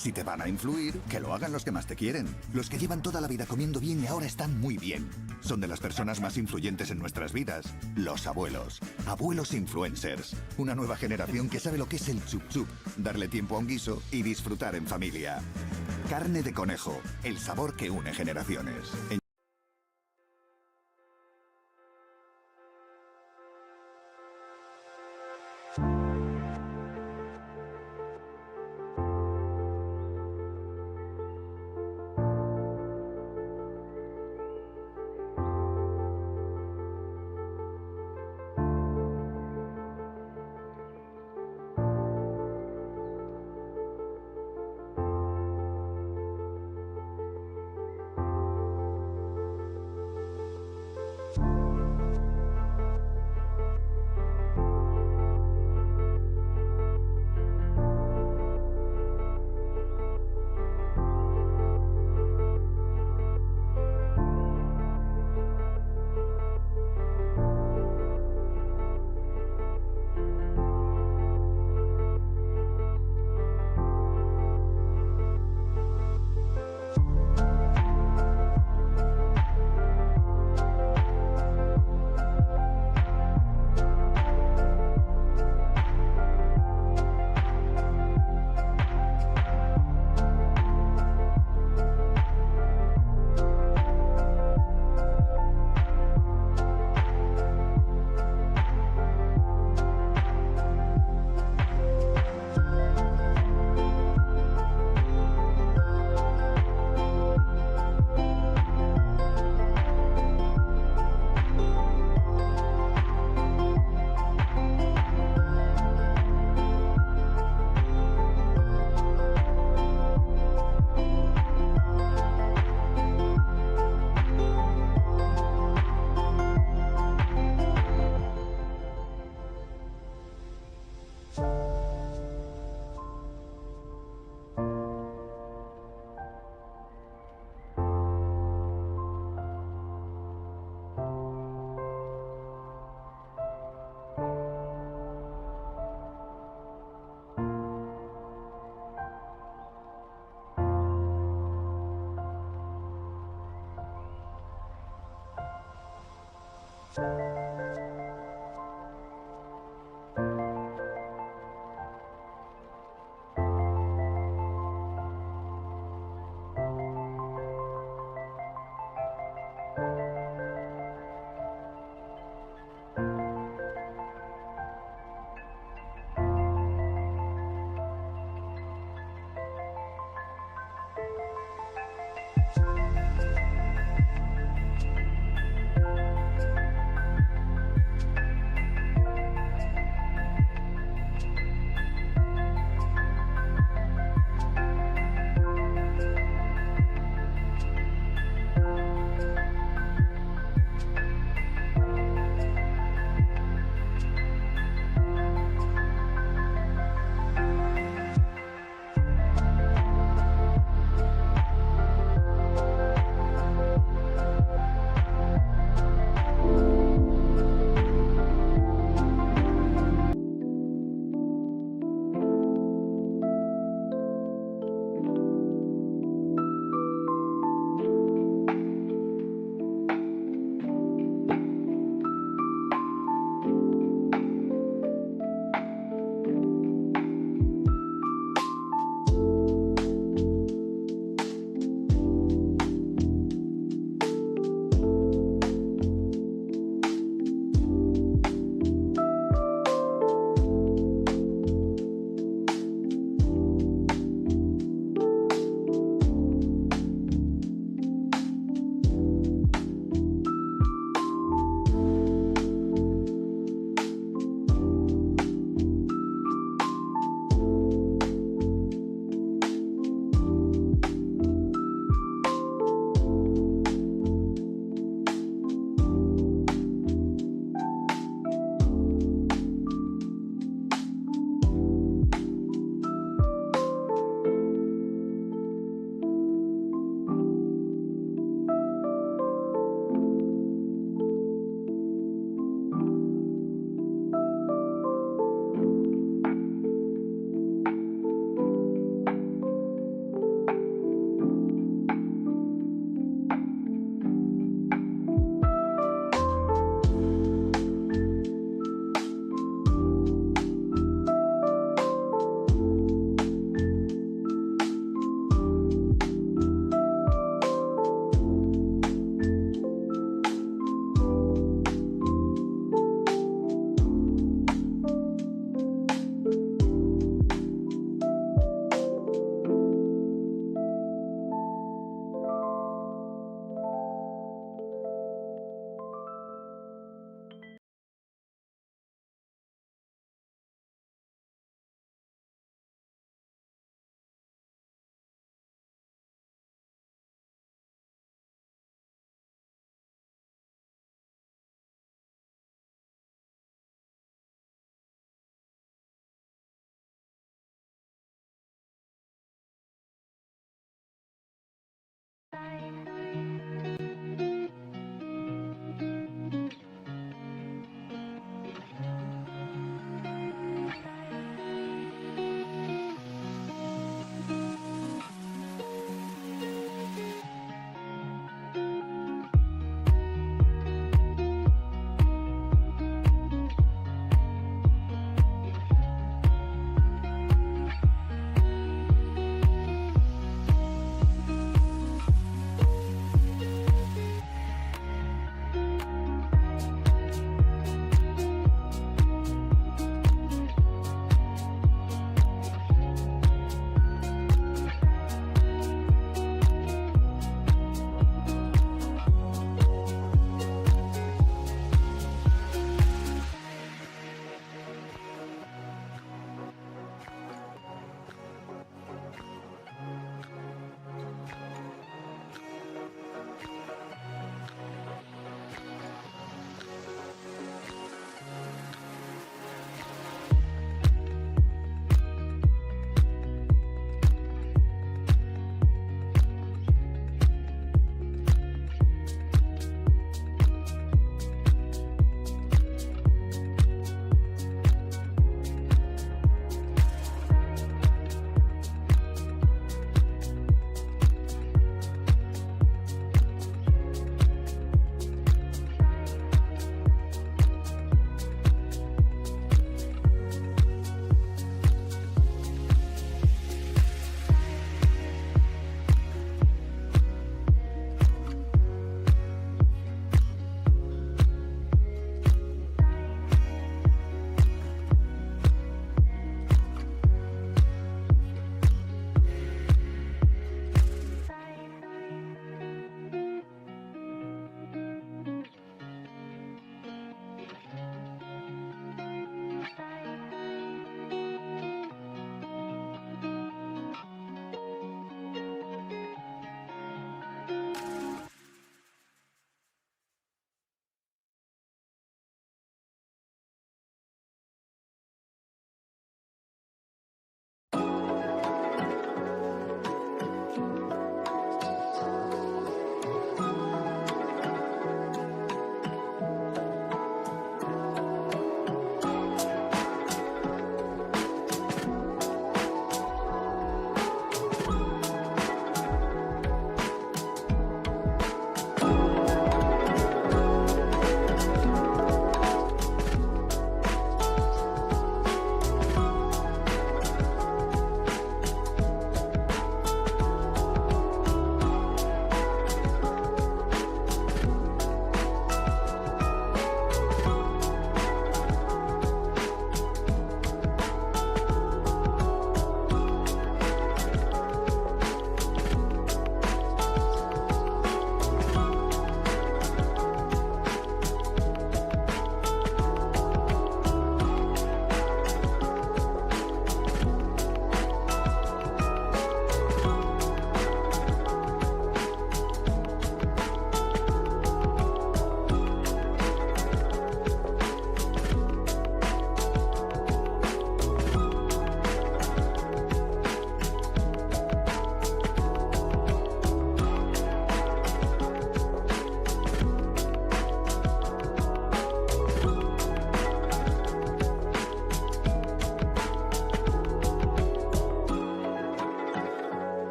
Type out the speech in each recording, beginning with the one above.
Si te van a influir, que lo hagan los que más te quieren. Los que llevan toda la vida comiendo bien y ahora están muy bien. Son de las personas más influyentes en nuestras vidas. Los abuelos. Abuelos influencers. Una nueva generación que sabe lo que es el chup chup, darle tiempo a un guiso y disfrutar en familia. Carne de conejo. El sabor que une generaciones.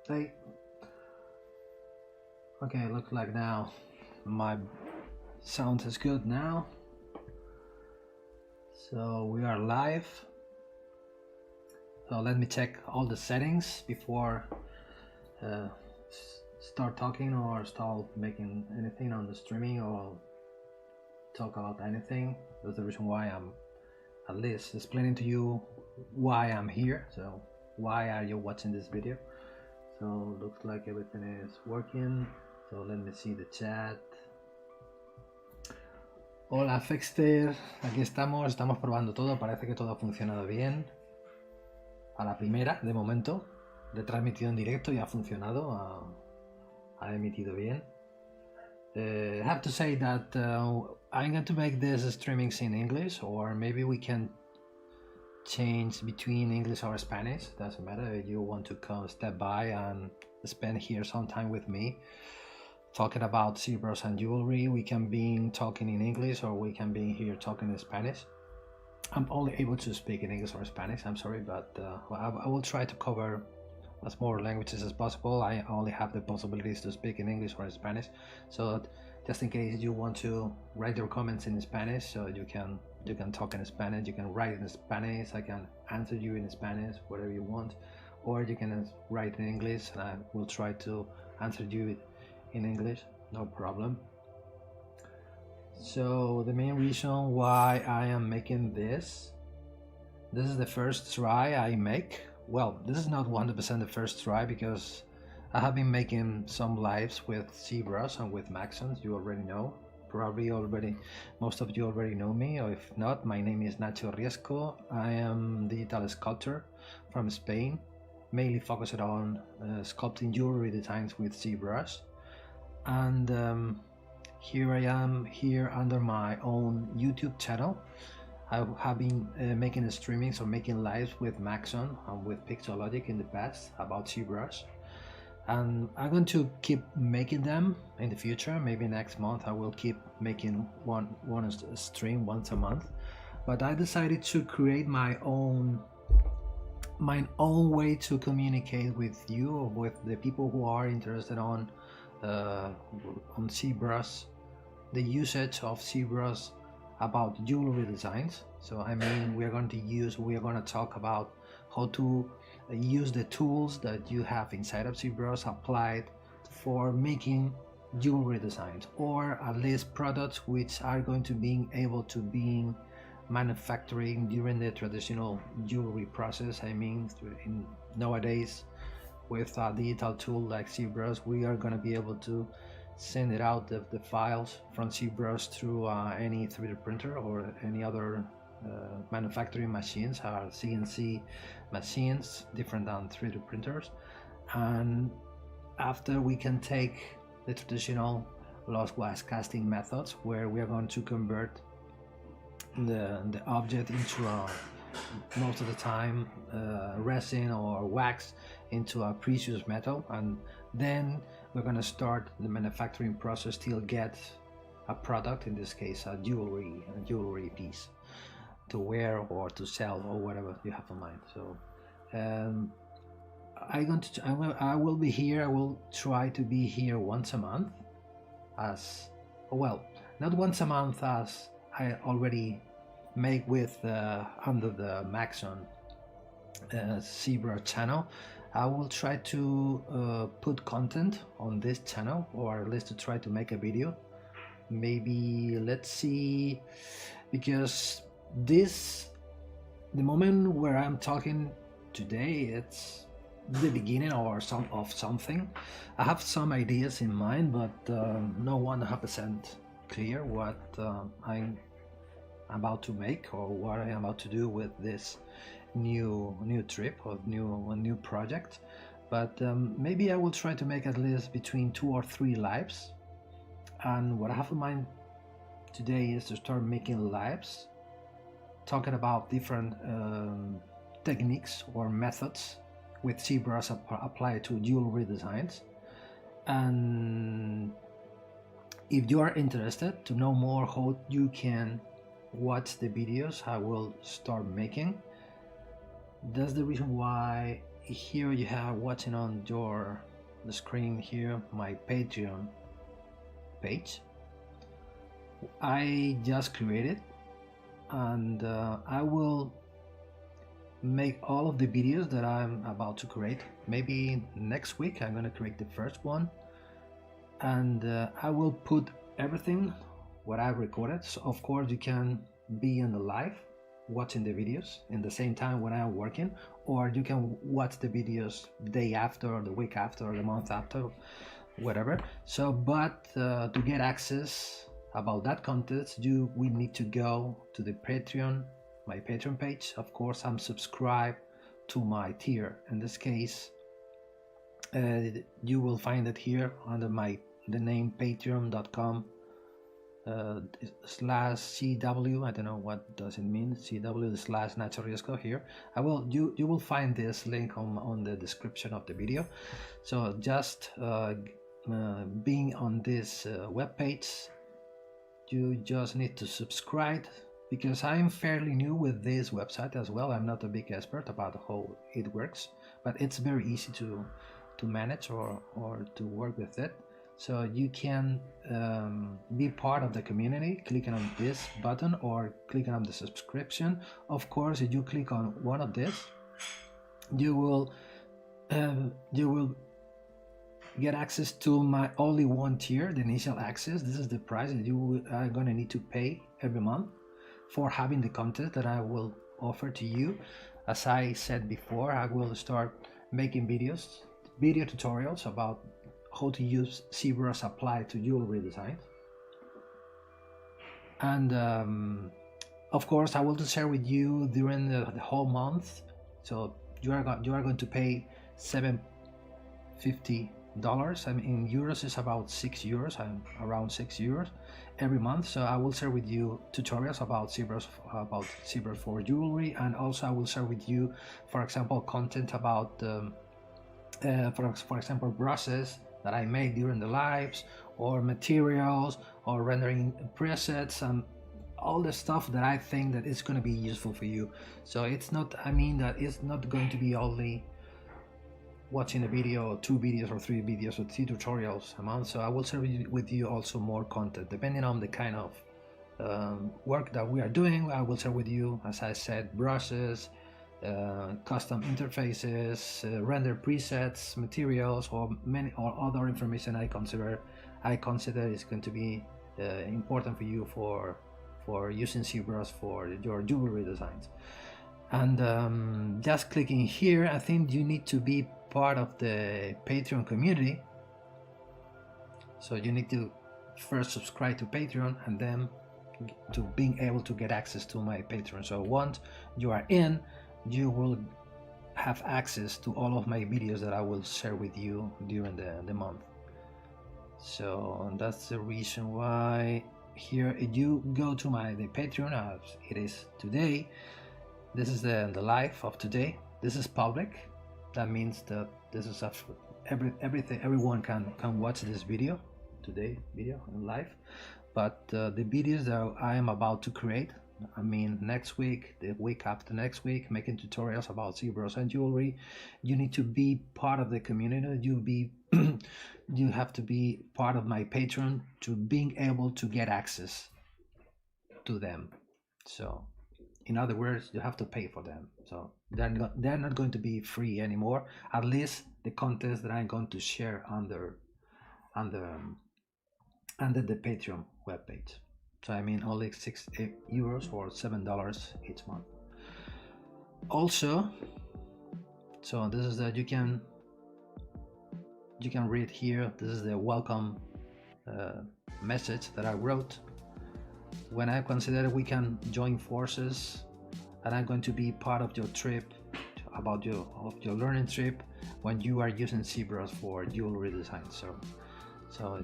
Play. Okay, looks like now my sound is good now. So we are live. So let me check all the settings before start talking or start making anything on the streaming or talk about anything. That's the reason why I'm at least explaining to you why I'm here. So why are you watching this video? So looks like everything is working. So let me see the chat. Hola Fexter, aquí estamos probando todo, parece que todo ha funcionado bien. A la primera, de momento, le he transmitido en directo y ha funcionado, ha emitido bien. I have to say that I'm going to make this streamings in English, or maybe we can change between English or Spanish. Doesn't matter. If you want to come step by and spend here some time with me talking about ZBrush&Jewelry, we can be talking in English or we can be here talking in Spanish. I'm only able to speak in English or Spanish, I'm sorry, but I will try to cover as more languages as possible. I only have the possibilities to speak in English or in Spanish, so just in case you want to write your comments in Spanish, so you can talk in Spanish, you can write in Spanish, I can answer you in Spanish, whatever you want, or you can write in English and I will try to answer you in English, no problem. So the main reason why I am making this is the first try I make. Well, this is not 100% the first try because I have been making some lives with ZBrush and with Maxon. You already know, probably already, most of you already know me, or if not, my name is Nacho Riesco. I am digital sculptor from Spain, mainly focused on sculpting jewelry designs with ZBrush. And here I am here under my own YouTube channel. I have been making streamings or making lives with Maxon and with Pixologic in the past about ZBrush, and I'm going to keep making them in the future. Maybe next month I will keep making one stream once a month, but I decided to create my own way to communicate with you or with the people who are interested on ZBrush, the usage of ZBrush about jewelry designs. So I mean, we are going to talk about how to use the tools that you have inside of ZBrush applied for making jewelry designs, or at least products which are going to be able to be manufacturing during the traditional jewelry process. I mean, nowadays with a digital tool like ZBrush, we are going to be able to send it out the files from ZBrush through any 3D printer or any other manufacturing machines, are CNC machines, different than 3D printers. And after, we can take the traditional lost wax casting methods, where we are going to convert the object into most of the time resin or wax into a precious metal, and then we're going to start the manufacturing process till get a product, in this case a jewelry piece to wear or to sell or whatever you have in mind. So I will be here. I will try to be here once a month, as well, not once a month as I already make with under the Maxon ZBrush channel. I will try to put content on this channel, or at least to try to make a video. Maybe, let's see, because the moment where I'm talking today, it's the beginning or of something. I have some ideas in mind, but no 100% clear what I'm about to make or what I am about to do with this new trip or new project. But maybe I will try to make at least between 2 or 3 lives. And what I have in mind today is to start making lives talking about different techniques or methods with ZBrush applied to jewelry designs. And if you are interested to know more how you can watch the videos I will start making, that's the reason why here you have watching on the screen here my Patreon page. I just created, and I will make all of the videos that I'm about to create. Maybe next week I'm gonna create the first one, and I will put everything what I've recorded. So of course you can be in the live watching the videos in the same time when I'm working, or you can watch the videos the day after, or the week after, or the month after, whatever. So but to get access about that content, you will need to go to the Patreon, my Patreon page. Of course I'm subscribed to my tier. In this case you will find it here under the name patreon.com /CW. I don't know what does it mean, CW /Nacho here. You will find this link on the description of the video. So just being on this web page, you just need to subscribe, because I'm fairly new with this website as well. I'm not a big expert about how it works, but it's very easy to manage or to work with it. So you can be part of the community clicking on this button or clicking on the subscription. Of course, if you click on one of this, you will get access to my only one tier, the initial access. This is the price that you are going to need to pay every month for having the content that I will offer to you. As I said before, I will start making video tutorials about how to use ZBrush applied to jewelry design. And of course I will share with you during the whole month. So you are going to pay $750. I mean, in euros is about €6. I'm around €6 every month. So I will share with you tutorials about ZBrush for jewelry, and also I will share with you, for example, content about for example, brushes that I made during the lives, or materials, or rendering presets, and all the stuff that I think that is going to be useful for you. So it's not, I mean that it's not going to be only watching a video, or 2 videos, or 3 videos, or 3 tutorials a month. So I will share with you also more content depending on the kind of work that we are doing. I will share with you, as I said, brushes, custom interfaces, render presets, materials, or other information I consider is going to be important for you for using ZBrush for your jewelry designs. And just clicking here, I think you need to be part of the Patreon community. So you need to first subscribe to Patreon, and then to being able to get access to my Patreon. So once you are in, you will have access to all of my videos that I will share with you during the month. So that's the reason why here, if you go to the Patreon as it is today, this is the live of today. This is public. That means that this is everyone can watch this video today, video in live. But the videos that I am about to create, I mean next week, the week after next week, making tutorials about ZBrush&Jewelry, you need to be part of the community. You have to be part of my Patreon to being able to get access to them. So in other words, you have to pay for them. So they're not going to be free anymore, at least the contents that I'm going to share under the Patreon webpage. So I mean only €6 or $7 each month. Also, so this is that you can read here. This is the welcome message that I wrote when I consider we can join forces, and I'm going to be part of your trip, of your learning trip when you are using ZBrush for jewelry design. So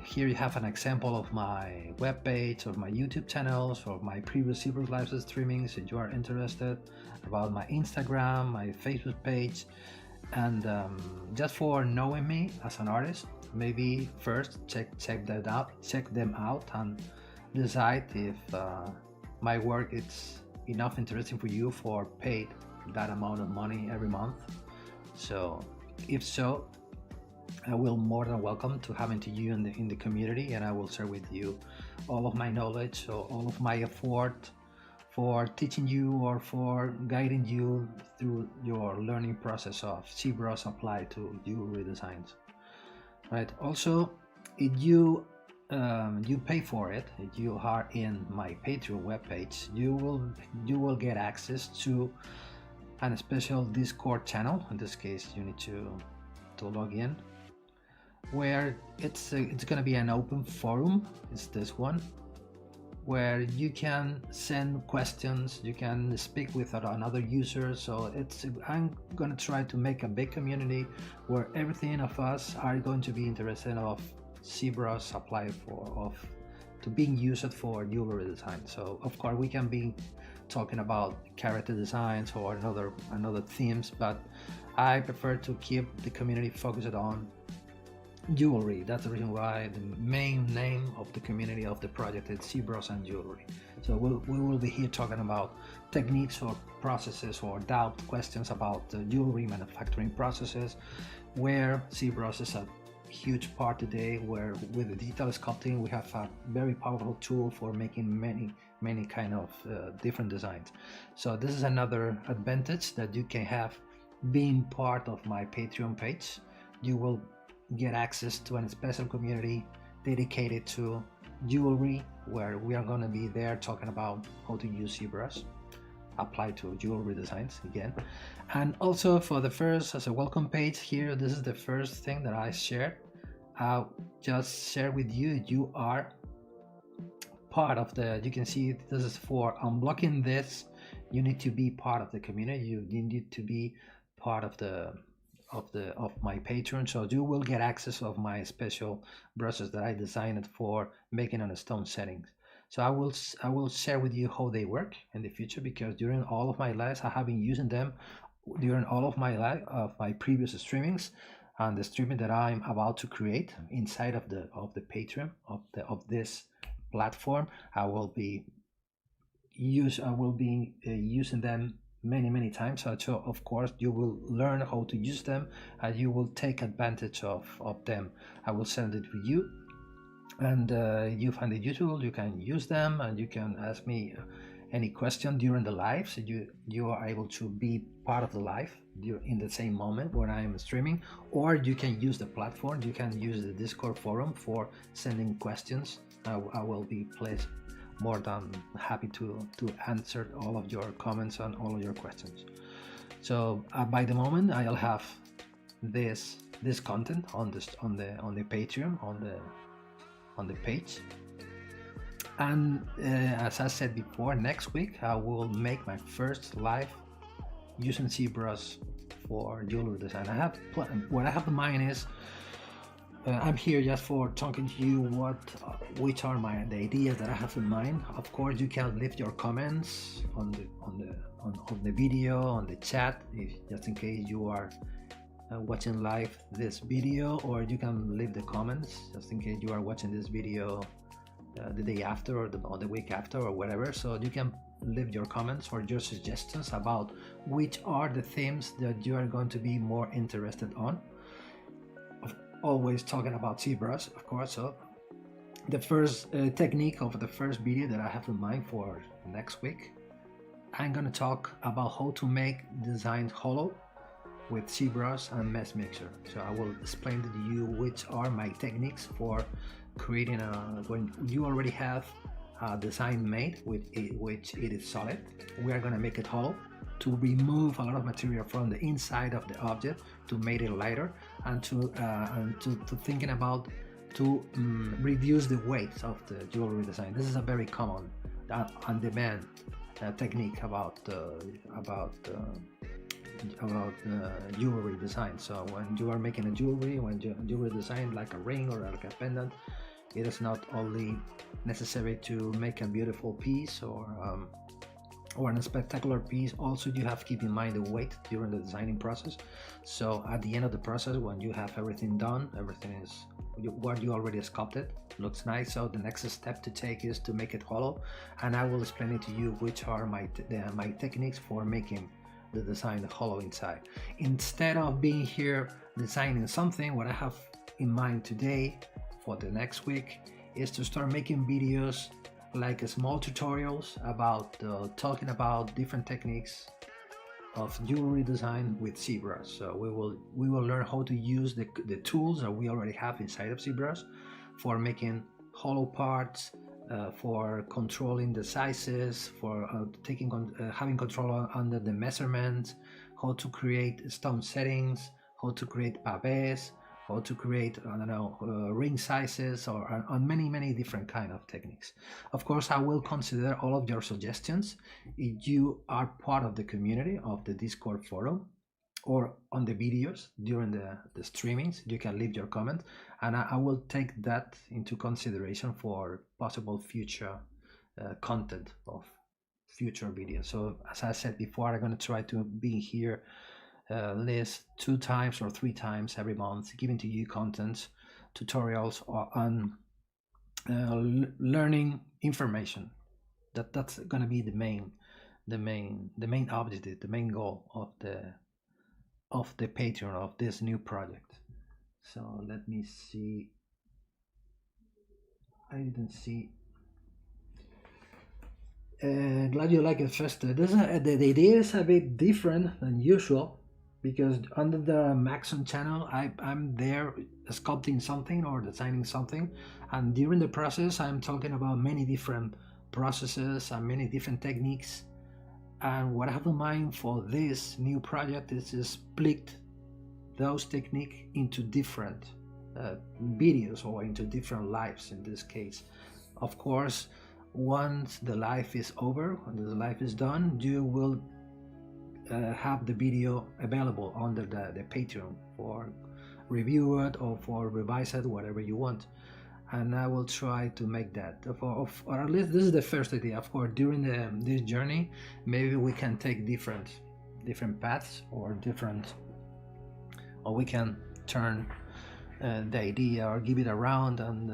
here you have an example of my webpage, or my YouTube channels, or my previous ZBrush live streamings if you are interested, about my Instagram, my Facebook page. And just for knowing me as an artist, maybe first check them out and decide if my work is enough interesting for you for paid that amount of money every month, So if so, I will more than welcome to having to you in the community, and I will share with you all of my knowledge, so all of my effort for teaching you or for guiding you through your learning process of ZBrush applied to jewelry designs. Right. Also, if you you pay for it, if you are in my Patreon webpage, you will get access to a special Discord channel. In this case, you need to log in, where it's going to be an open forum. It's this one, where you can send questions, you can speak with another user. So I'm going to try to make a big community where everything of us are going to be interested of ZBrush applied to being used for jewelry design. So of course we can be talking about character designs or another themes, but I prefer to keep the community focused on jewelry. That's the reason why the main name of the community of the project is ZBrush&Jewelry. So we will be here talking about techniques or processes or doubt questions about the jewelry manufacturing processes, where ZBrush is a huge part today, where with the digital sculpting we have a very powerful tool for making many kind of different designs. So this is another advantage that you can have being part of my Patreon page. You will get access to a special community dedicated to jewelry, where we are going to be there talking about how to use ZBrush applied to jewelry designs again. And also for the first, as a welcome page here, this is the first thing that I shared. I'll just share with you, you are part of the, you can see this is for unblocking this. You need to be part of the community. You need to be part of my Patreon, so you will get access of my special brushes that I designed for making on stone settings. So I will share with you how they work in the future, because during all of my lives I have been using them during all of my life of my previous streamings and the streaming that I'm about to create inside of the Patreon of this platform. I will be using them many times. So of course you will learn how to use them and you will take advantage of them. I will send it to you, and you find it useful, you can use them, and you can ask me any question during the live, so you are able to be part of the live in the same moment when I am streaming. Or you can use the platform, you can use the Discord forum for sending questions. I will be pleased, more than happy to answer all of your comments and all of your questions. So by the moment I'll have this content on the Patreon on the page. And as I said before, next week I will make my first live using ZBrush for jewelry design. What I have in mind is I'm here just for talking to you which are the ideas that I have in mind. Of course, you can leave your comments on the video, on the chat, just in case you are watching live this video, or you can leave the comments just in case you are watching this video the day after or the week after or whatever. So you can leave your comments or your suggestions about which are the themes that you are going to be more interested on. Always talking about ZBrush, of course. So the first technique of the first video that I have in mind for next week, I'm going to talk about how to make designs hollow with ZBrush and Mesh Mixer. So I will explain to you which are my techniques for creating when you already have a design made with which it is solid. We are going to make it hollow to remove a lot of material from the inside of the object to make it lighter, and to thinking about to reduce the weight of the jewelry design. This is a very common on-demand technique about jewelry design. So when you are making a jewelry design like a ring or like a pendant, it is not only necessary to make a beautiful piece or a spectacular piece. Also, you have to keep in mind the weight during the designing process. So at the end of the process, when you have everything done, everything is what you already sculpted looks nice. So the next step to take is to make it hollow, and I will explain it to you which are my techniques for making the design, the hollow inside. Instead of being here designing something, what I have in mind today for the next week is to start making videos like small tutorials about talking about different techniques of jewelry design with ZBrush. So we will learn how to use the tools that we already have inside of ZBrush for making hollow parts, for controlling the sizes, for having control under the measurements, how to create stone settings, how to create pavés, how to create, I don't know, ring sizes, or on many different kind of techniques. Of course, I will consider all of your suggestions. If you are part of the community of the Discord forum or on the videos during the streamings, you can leave your comment, and I will take that into consideration for possible future content of future videos. So as I said before, I'm going to try to be here at least 2 times or 3 times every month, giving to you content, tutorials on learning information. That's going to be the main objective, the main goal of the Patreon of this new project. So let me see. I didn't see. Glad you like it first. The idea is a bit different than usual, because under the Maxon channel, I'm there sculpting something or designing something, and during the process I'm talking about many different processes and many different techniques. And what I have in mind for this new project is to split those techniques into different videos, or into different lives in this case. Of course, once the live is over, when the live is done, you will have the video available under the Patreon for review it or for revise it, whatever you want. And I will try to make that, or at least this is the first idea. Of course, during this journey, maybe we can take different paths, or we can turn the idea or give it around and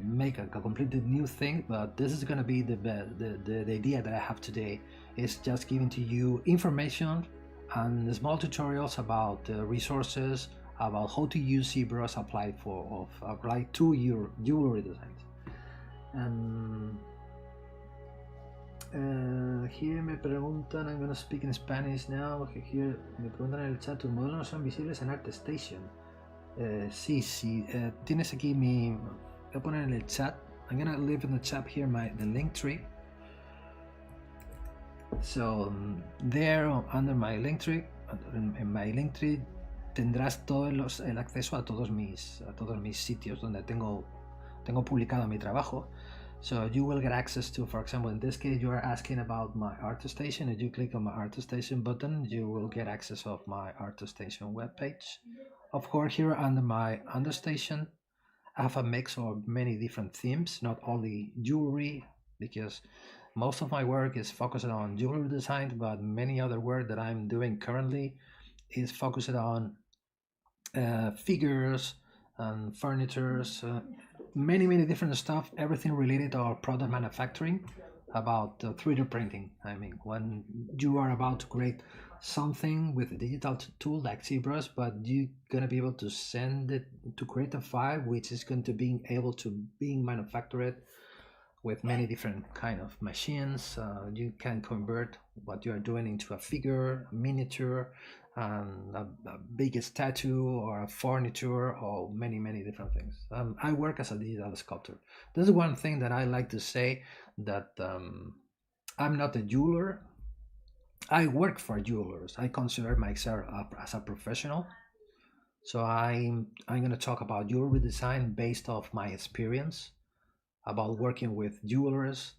make a completely new thing. But this is going to be the idea that I have today, is just giving to you information and small tutorials about resources, about how to use ZBrush applied to your jewelry designs. Here me preguntan, I'm going to speak in Spanish now. Here me preguntan en el chat, tus modelos no son visibles en ArtStation. Sí, tienes aquí voy a poner en el chat. I'm gonna leave in the chat here the link tree. So there under my link tree, en my link tree tendrás el acceso a todos mis sitios donde tengo publicado mi trabajo. So you will get access to, for example, in this case, you are asking about my ArtStation. If you click on my ArtStation button, you will get access of my ArtStation webpage. Of course, here under my ArtStation, I have a mix of many different themes, not only jewelry, because most of my work is focused on jewelry design, but many other work that I'm doing currently is focused on figures and furnitures, many different stuff, everything related to our product manufacturing, about 3D printing. I mean, when you are about to create something with a digital tool like ZBrush, but you're going to be able to send it to create a file which is going to be able to be manufactured with many different kind of machines. You can convert what you are doing into a figure, a miniature, a big statue, or a furniture, or many different things. I work as a digital sculptor. This is one thing that I like to say, that I'm not a jeweler. I work for jewelers. I consider myself as a professional. So I'm going to talk about jewelry design based off my experience about working with jewelers.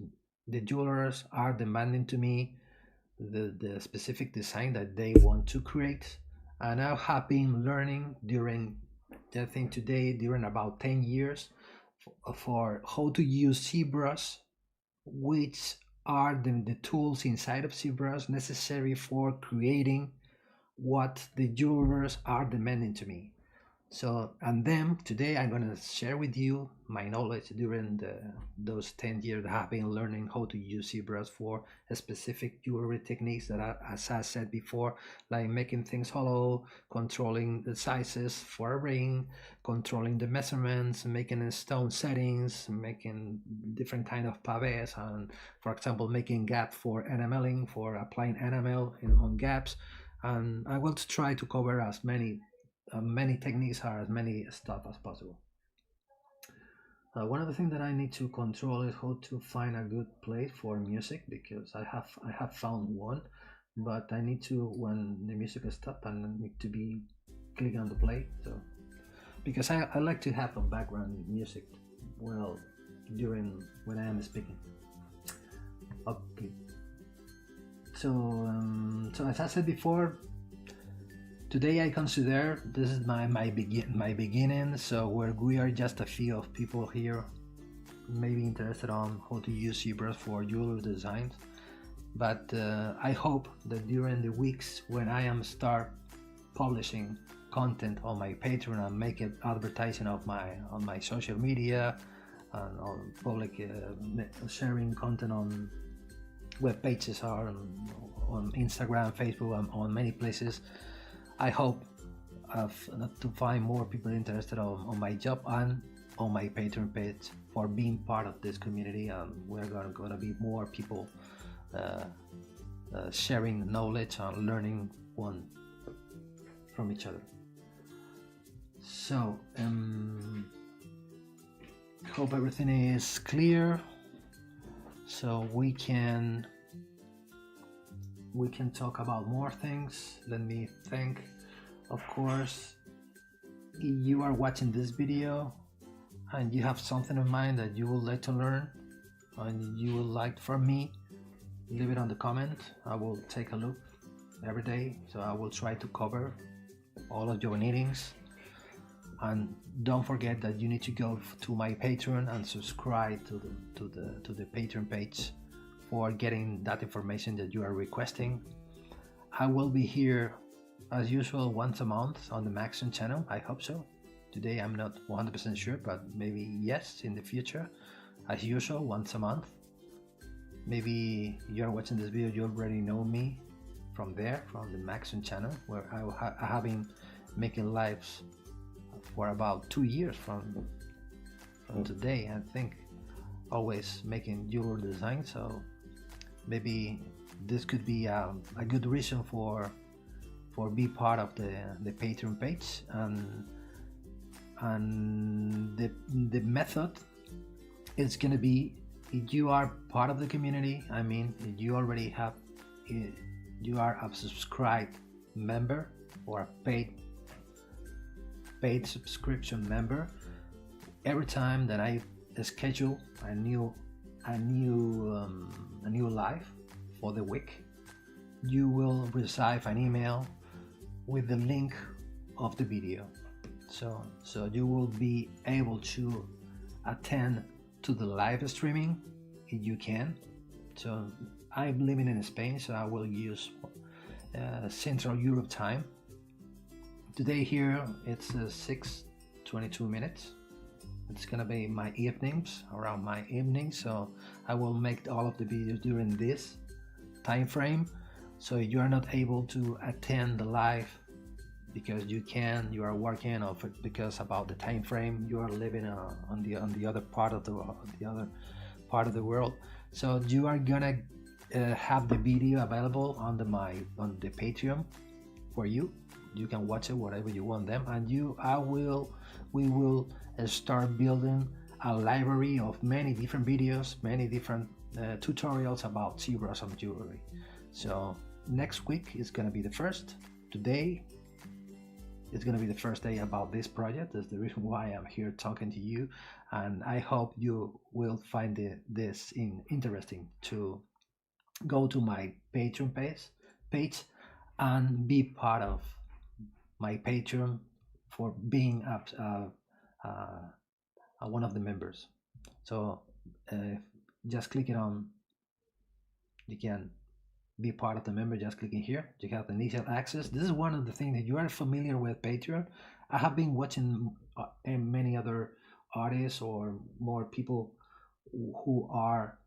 The jewelers are demanding to me the specific design that they want to create, and I have been learning during about 10 years for how to use ZBrush, which are the tools inside of ZBrush necessary for creating what the jewelers are demanding to me. So, and then today I'm going to share with you my knowledge during those 10 years that I've been learning how to use ZBrush for specific jewelry techniques that as I said before, like making things hollow, controlling the sizes for a ring, controlling the measurements, making stone settings, making different kind of pavés, and for example, making gap for enameling, for applying enamel on gaps. And I will try to cover as many techniques are as many stuff as possible. One of the things that I need to control is how to find a good place for music, because I have found one, but I need to, when the music is stopped, I need to be click on the play. So because I like to have a background music well during when I am speaking. Okay. So as I said before, today I consider this is my beginning, so where we are just a few of people here maybe interested on how to use ZBrush for jewelry designs. But I hope that during the weeks when I am start publishing content on my Patreon and make it advertising of on my social media and on public sharing content on web pages or on Instagram, Facebook, and on many places, I hope to find more people interested on my job and on my Patreon page for being part of this community, and we're gonna be more people sharing knowledge and learning one from each other. So hope everything is clear, so we can talk about more things. Let me think. Of course, if you are watching this video and you have something in mind that you would like to learn and you would like from me, leave it on the comment. I will take a look every day, so I will try to cover all of your needings. And don't forget that you need to go to my Patreon and subscribe to the Patreon page for getting that information that you are requesting. I will be here as usual once a month on the Maxon channel. I hope so. Today I'm not 100% sure, but maybe yes in the future. As usual, once a month. Maybe you're watching this video, you already know me from there, from the Maxon channel, where I have been making lives for about 2 years from today, I think, always making jewelry design. So maybe this could be a good reason for be part of the Patreon page. And the method is gonna be, if you are part of the community, I mean, if you already have, you are a subscribed member or a paid subscription member, every time that I schedule a new live for the week, you will receive an email with the link of the video. So you will be able to attend to the live streaming if you can. So I'm living in Spain, so I will use Central Europe time. Today here it's 6:22 minutes. It's gonna be my evenings, around my evenings, so I will make all of the videos during this time frame. So if you are not able to attend the live because you are working, or because about the time frame you are living on the other part of the world, so you are gonna have the video available on the Patreon for you. You can watch it whatever you want them, and we will start building a library of many different videos, many different tutorials about ZBrush&Jewelry. So next week is going to be the first. Today is going to be the first day about this project. That's the reason why I'm here talking to you, and I hope you will find this interesting to go to my Patreon page and be part of my Patreon for being one of the members. So just click it on, you can be part of the member, just clicking here. You have initial access. This is one of the things that you are familiar with Patreon. I have been watching many other artists or more people who are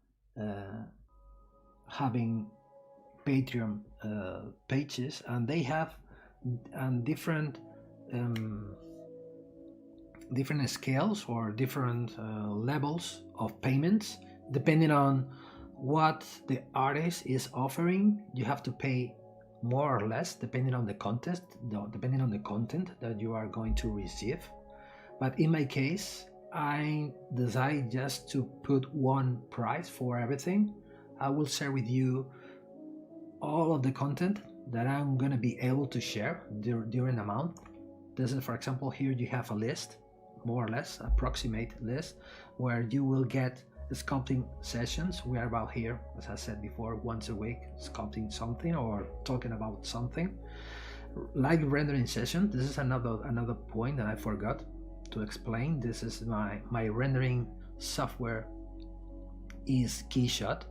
having Patreon pages, and they have different um, different scales or different levels of payments depending on what the artist is offering. You have to pay more or less depending on the content that you are going to receive. But in my case, I decided just to put one price for everything. I will share with you all of the content that I'm gonna be able to share during a month. This is, for example, here you have a list, more or less approximate list, where you will get sculpting sessions. We are about here, as I said before, once a week, sculpting something or talking about something. Live rendering session. This is another point that I forgot to explain. This is my rendering software is KeyShot.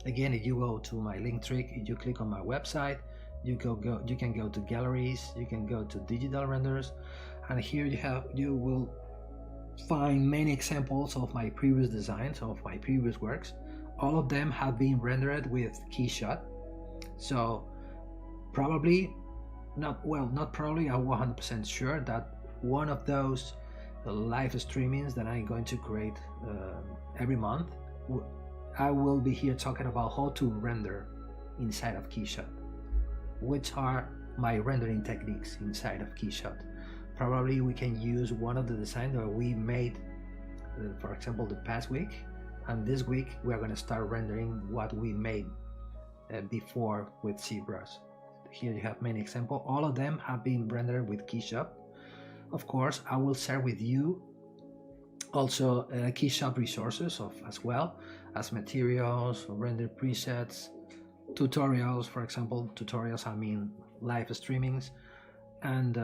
Again, if you go to my link trick, if you click on my website, you can go to galleries, you can go to digital renders, and here you will find many examples of my previous designs, of my previous works. All of them have been rendered with KeyShot. So probably, not probably, I'm 100% sure that one of those live streamings that I'm going to create every month, I will be here talking about how to render inside of KeyShot, which are my rendering techniques inside of KeyShot. Probably we can use one of the designs that we made, for example, the past week, and this week we are going to start rendering what we made before with ZBrush. Here you have many examples. All of them have been rendered with KeyShot. Of course, I will share with you also KeyShot resources as well as materials, render presets, tutorials. For example, tutorials, I mean live streamings. And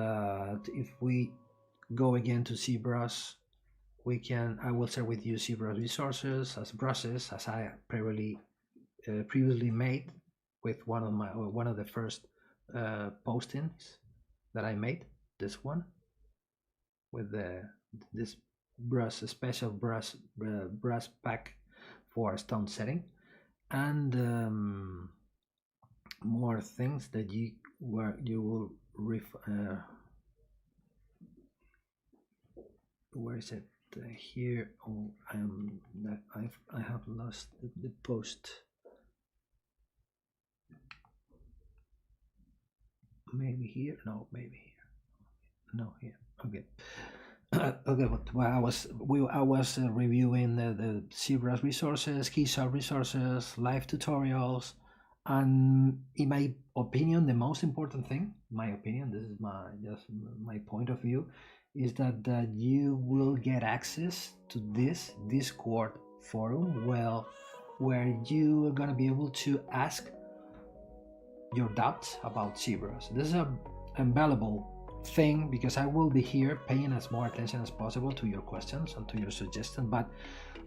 if we go again to ZBrush, I will share with you ZBrush resources as brushes, as I previously made with one of the first postings that I made. This one with this special brush pack for stone setting, and more things that you will where is it here? Oh, I have lost the post. Maybe here? No, maybe here. No, here. Okay. Okay, but while I was reviewing the ZBrush resources, KeyShot resources, live tutorials, and in my opinion, the most important thing, this is my point of view, is that you will get access to this Discord forum, where you are gonna be able to ask your doubts about ZBrush. This is a invaluable thing because I will be here paying as more attention as possible to your questions and to your suggestions, but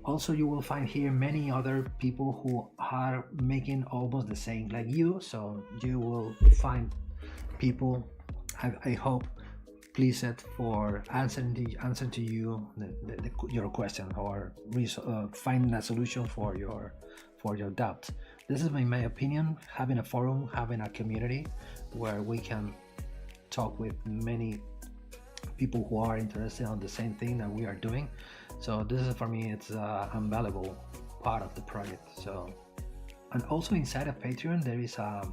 also you will find here many other people who are making almost the same like you, so you will find people, I hope, pleased for answering to you your question or finding a solution for your doubt. This is my opinion, having a forum, having a community where we can talk with many people who are interested on the same thing that we are doing. So this is, for me, it's a invaluable part of the project. So, and also inside of Patreon there is a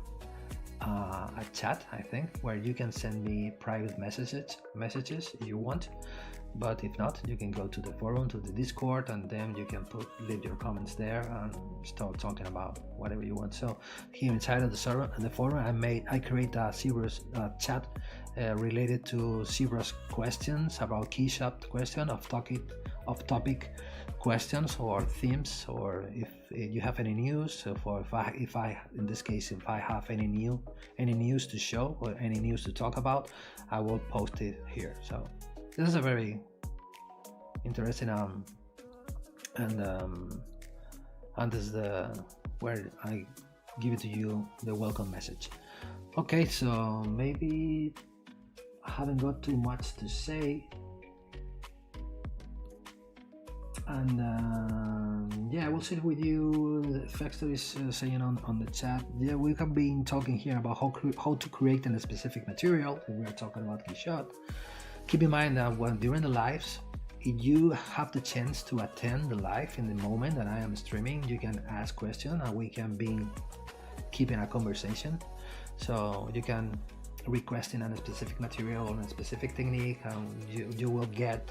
chat, I think, where you can send me private messages if you want, but if not, you can go to the forum, to the Discord, and then you can leave your comments there and start talking about whatever you want. So here inside of the forum, I create a ZBrush chat related to ZBrush questions, about KeyShot question, of topic questions or themes, or if you have any news. So if I in this case, if I have any news to show or any news to talk about, I will post it here. So this is a very interesting and this is where I give it to you, the welcome message. Okay, so maybe haven't got too much to say. And yeah, I will sit with you. Fexter is saying on the chat, yeah, we have been talking here about how to create a specific material. We are talking about Keyshot. Keep in mind that during the lives, if you have the chance to attend the live in the moment that I am streaming, you can ask questions and we can be keeping a conversation. So you can request in a specific material or a specific technique, and you will get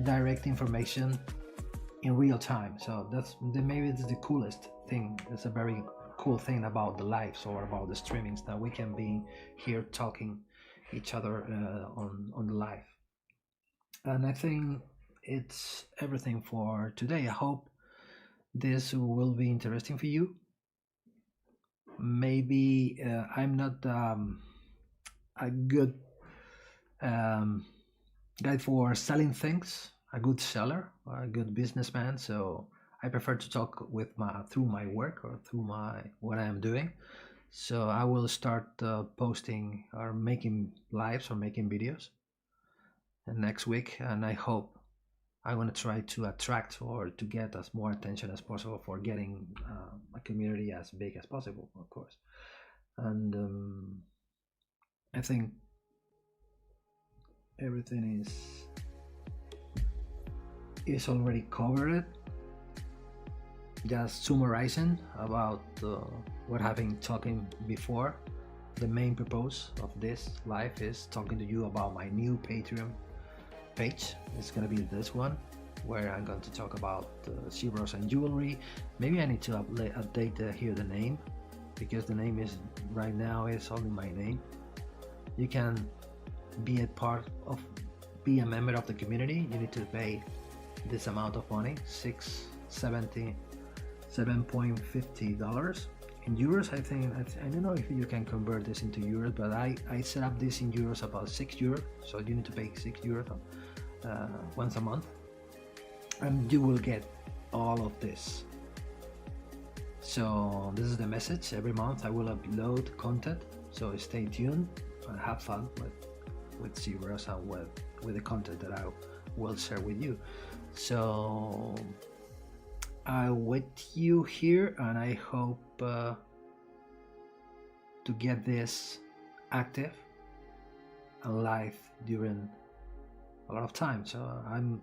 direct information in real time. So maybe that's the coolest thing. It's a very cool thing about the lives or about the streamings, that we can be here talking each other on the live. And I think it's everything for today. I hope this will be interesting for you. Maybe I'm not a good guy for selling things, a good seller, or a good businessman. So I prefer to talk with through my work or through what I am doing. So I will start posting or making lives or making videos next week, and I hope I'm going to try to attract or to get as more attention as possible for getting a community as big as possible, of course. And I think everything is already covered. Just summarizing about what I've been talking before. The main purpose of this live is talking to you about my new Patreon page. It's gonna be this one, where I'm going to talk about ZBrush&Jewelry. Maybe I need to update here the name, because the name is right now is only my name. You can be be a member of the community. You need to pay this amount of money, $7.50 in euros. I think I don't know if you can convert this into euros, but I set up this in euros about €6. So you need to pay €6 once a month, and you will get all of this. So this is the message. Every month I will upload content, so stay tuned and have fun with ZBrush and with the content that I will share with you. So I wait you here, and I hope to get this active and live during a lot of time. So I'm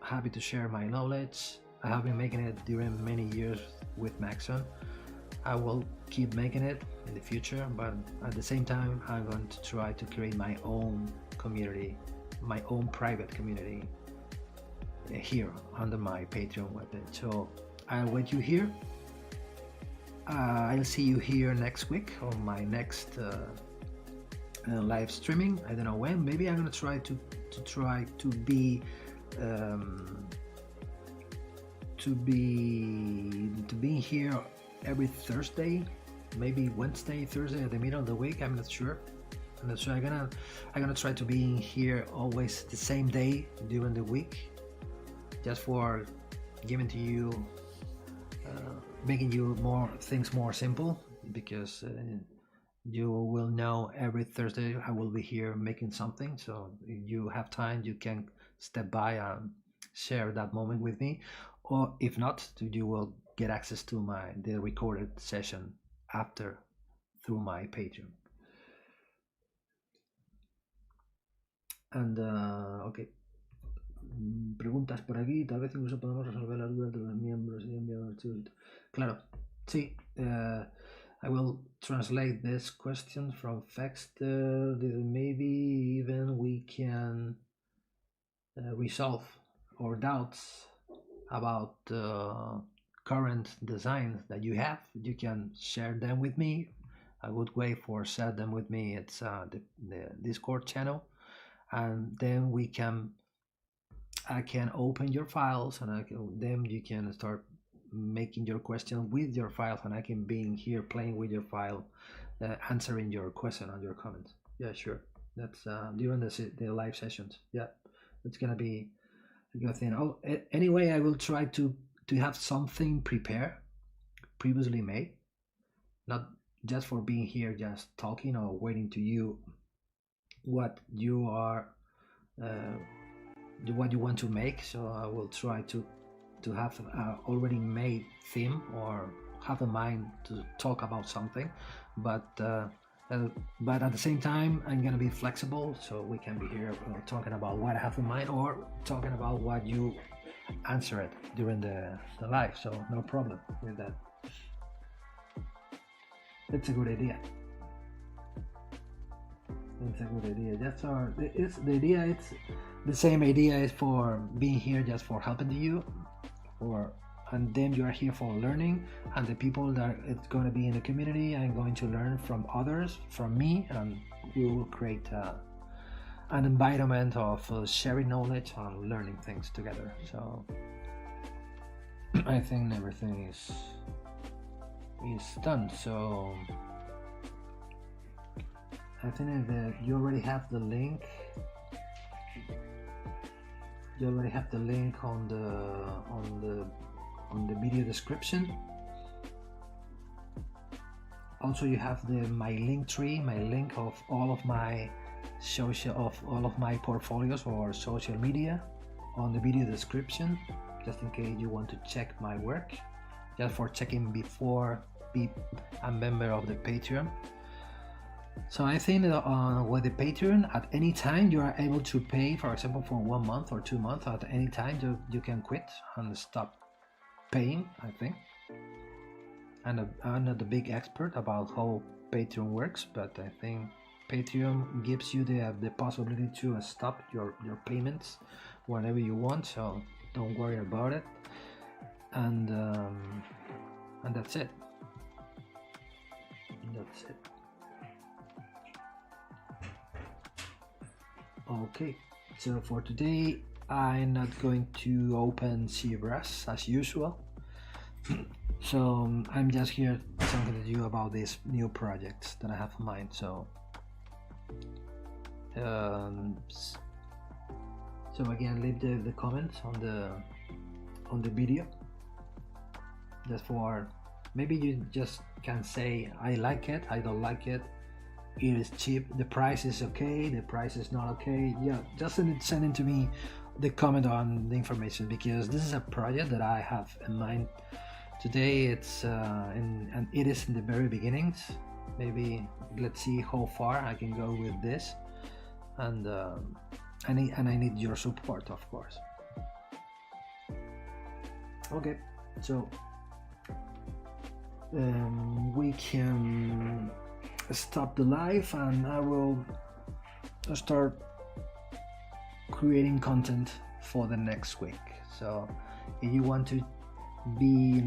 happy to share my knowledge. I have been making it during many years with Maxon. I will keep making it in the future, but at the same time I'm going to try to create my own community, my own private community here under my Patreon webpage. So I'll wait you here. I'll see you here next week on my next live streaming. I don't know when. Maybe I'm gonna try to be here every Thursday, maybe Wednesday, Thursday at the middle of the week. I'm not sure. I'm gonna try to be here always the same day during the week, just for giving to you, making you things more simple, because you will know every Thursday I will be here making something. So if you have time, you can step by and share that moment with me, or if not, you will get access to the recorded session after through my Patreon. And okay, preguntas por aquí. Tal vez incluso podamos resolver las dudas de los miembros y enviar archivos. Claro, sí. I will translate this question from Fexter. Maybe even we can resolve our doubts about current designs that you have. You can share them with me. A good way for share them with me, it's the Discord channel, and then I can open your files, and then you can start making your question with your files, and I can be here playing with your file, answering your question and your comments. Yeah, sure. That's during the live sessions. Yeah, it's gonna be a good thing. Oh, anyway, I will try to have something prepared, previously made, not just for being here, just talking or waiting to you what you are, what you want to make. So I will try to have an already made theme or have a mind to talk about something, but at the same time I'm gonna be flexible, so we can be here talking about what I have in mind or talking about what you answer it during the live, so no problem with that. It's a good idea. It's a good idea. That's our. It's the idea. It's the same idea is for being here just for helping you, and then you are here for learning. And the people that it's going to be in the community are going to learn from others, from me, and we will create an environment of sharing knowledge and learning things together. So I think everything is done. So I think that you already have the link. You already have the link on the video description. Also, you have my link tree, my link of all of my portfolios or social media on the video description, just in case you want to check my work, just for checking before be a member of the Patreon. So I think that with the Patreon, at any time you are able to pay, for example, for 1 month or 2 months. At any time you can quit and stop paying, I think. And I'm not the big expert about how Patreon works, but I think Patreon gives you the possibility to stop your payments whenever you want, so don't worry about it. And that's it. That's it. Okay, so for today I'm not going to open ZBrush as usual. So I'm just here talking to you about these new projects that I have in mind. So again, leave the comments on the video, just for maybe you just can say I like it, I don't like it, it is cheap, the price is okay, the price is not okay. Yeah, just send it to me, the comment on the information, because this is a project that I have in mind. Today it's and it is in the very beginnings. Maybe let's see how far I can go with this, and I need your support, of course. Okay, so we can stop the live and I will start creating content for the next week. So if you want to be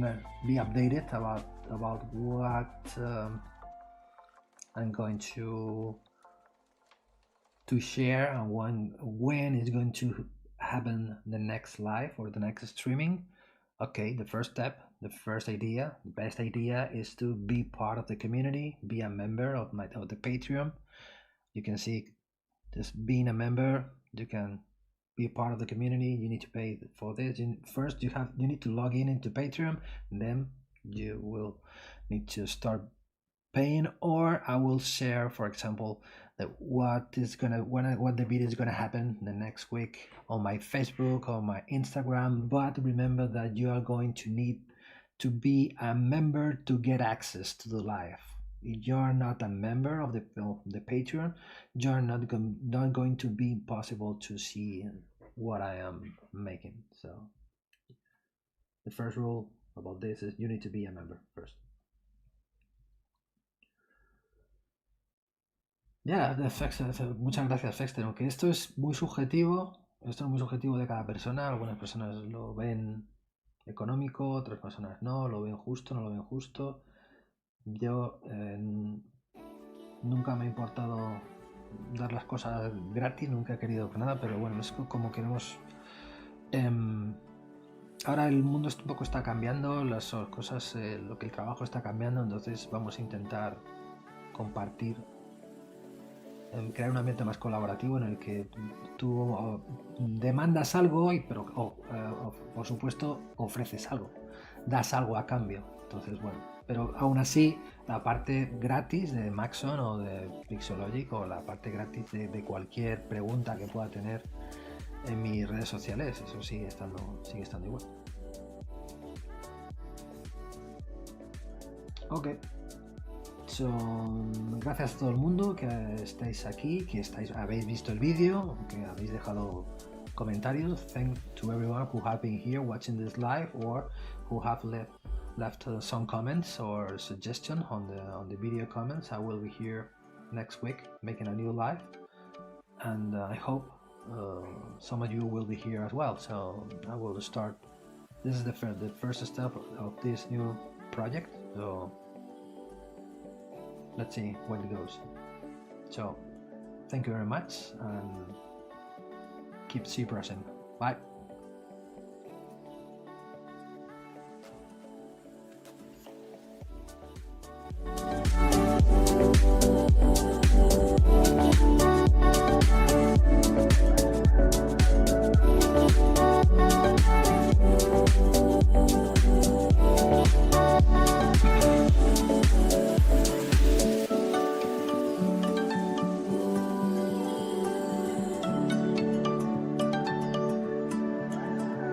updated about what I'm going to share and when it's going to happen, the next live or the next streaming. Okay, the first step, the best idea is to be part of the community, be a member of the Patreon. You can see, just being a member, you can be a part of the community. You need to pay for this. First, you need to log into Patreon, and then you will need to start paying. Or I will share, for example, that what the video is gonna happen the next week on my Facebook or my Instagram. But remember that you are going to need to be a member to get access to the live. If you're not a member of the Patreon, you're not going to be possible to see what I am making. So the first rule about this is you need to be a member first. Ya, muchas gracias, Fexter. Aunque esto es muy subjetivo, de cada persona. Algunas personas lo ven económico, otras personas no, lo ven justo, no lo ven justo. Yo nunca me ha importado dar las cosas gratis, nunca he querido nada, pero bueno, es como queremos. Ahora el mundo un poco está cambiando, las cosas, lo que el trabajo está cambiando, entonces vamos a intentar compartir, crear un ambiente más colaborativo en el que tú demandas algo, pero por supuesto ofreces algo. das algo a cambio. Entonces, bueno, pero aún así, la parte gratis de Maxon o de Pixologic, o la parte gratis de cualquier pregunta que pueda tener en mis redes sociales, eso sigue estando igual. Ok. So, gracias a todo el mundo que estáis aquí, que habéis visto el vídeo, que habéis dejado comentarios. Thanks to everyone who have been here watching this live, or who have left some comments or suggestion on the video comments. I will be here next week making a new live, and I hope some of you will be here as well. So I will start. This is the first step of this new project. So let's see where it goes. So thank you very much, and keep ZBrushing. Bye.